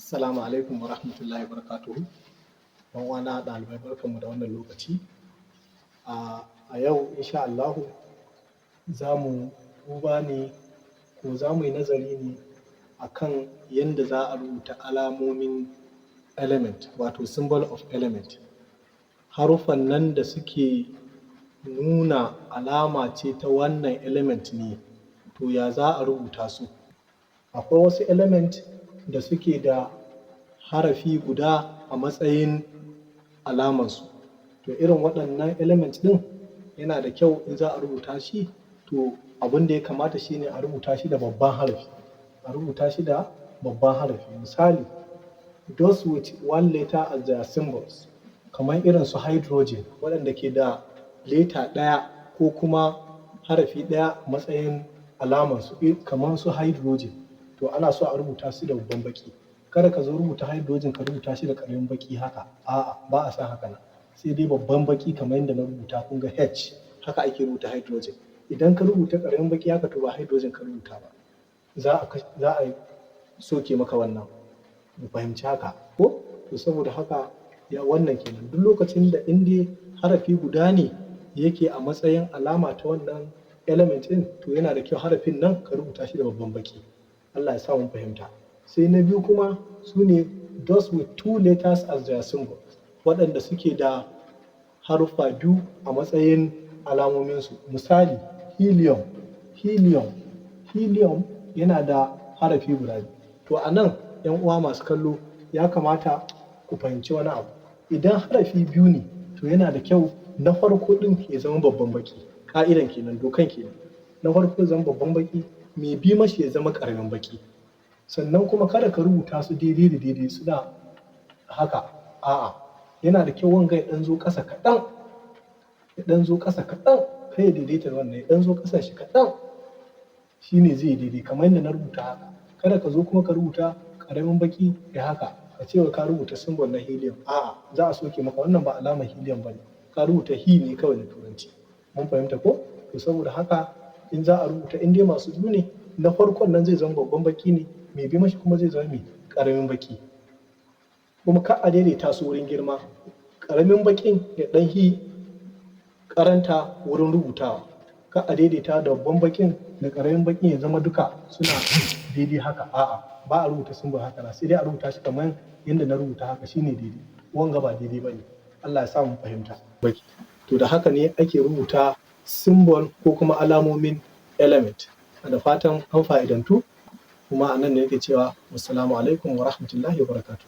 Assalamu alaikum wa rahmatullahi wa barakatuhu. Ɗan uwana ɗalibai barkanmu da wannan lokaci. A yau insha Allahu za mu duba ne ko za mu yi nazari ne akan yadda za a rubuta alamomin element wato symbol of element. Haruffan nan da suke nuna alama ce ta wannan element ne, to ya za a rubuta su? Akwai wasu element da suke da harafi guda a matsayin alamansu. To irin waɗannan element ɗin yana da kyau in za a rubuta shi, to abin da ya kamata shi ne a rubuta shi da babban harafi. A rubuta shi da babban harafi. Misali, those with one letter as their symbols, kamar irin su hydrogen waɗanda ke da leta ɗaya ko kuma harafi ɗaya a matsayin alamansu, kamar su hydrogen. To ana so a rubuta su da babban baki. Kada ka zo rubuta hydrogen ka rubuta shi da ƙaramin baki haka. A'a, ba a san haka nan. Sai dai babban baki kamar yadda na rubuta, kun ga H, haka ake rubuta hydrogen. Idan ka rubuta ƙaramin baki haka, to ba hydrogen ka rubuta ba. Za a soke maka wannan. Mu fahimci haka ko? To saboda haka ya wannan kenan. Duk lokacin da in dai harafi guda ne yake a matsayin alama ta wannan element ɗin, to yana da kyau harafin nan ka rubuta shi da babban baki. Allah ya sa mun fahimta. Sai na biyu kuma su ne those with two letters as their symbol, waɗanda suke da haruffa biyu a matsayin alamominsu. Misali, helium yana da harafi guda biyu. To a nan ‘yan uwa masu kallo ya kamata ku fahimci wani abu. Idan harafi biyu ne, to yana da kyau na farko ɗin ya zama babban baki. Ƙa'idan kenan, dokan kenan. Na farko ya zama babban baki, mai bi mashi ya zama ƙaramin baki. Sannan kuma kada ka rubuta su daidai da daidai suna haka. A'a, yana da kyau wanga ya ɗan zo ƙasa kaɗan, kai ya daidaita wannan, ya ɗan zo ƙasan shi kaɗan, shi ne zai daidai kamar yadda na rubuta haka. Kada ka zo kuma ka rubuta ƙaramin baki ya haka, ka ce ka rubuta symbol na helium. A'a, za a soke maka, wannan ba alamar helium ba ne, ka rubuta he ne kawai da turanci. Mun fahimta ko? To saboda haka in za a rubuta, in dai masu biyu ne, na farkon nan zai zama babban baki ne, mai bi mashi kuma zai zama mai ƙaramin baki. Kuma ka a daidaita su wurin girma, ƙaramin bakin ya ɗan hi karanta wurin rubutawa. Ka a daidaita da babban bakin da ƙaramin bakin ya zama duka suna daidai haka. A'a, ba a rubuta symbol haka na, sai dai a rubuta shi kamar yadda na rubuta haka, shine daidai. Wanga ba daidai ba ne. Allah ya sa mu fahimta. To da haka ne ake rubuta symbol ko kuma alamomin element. Da fatan an fa'idantu, kuma a nan ne yake cewa wassalamu alaikum wa rahmatullahi wa barakatuh.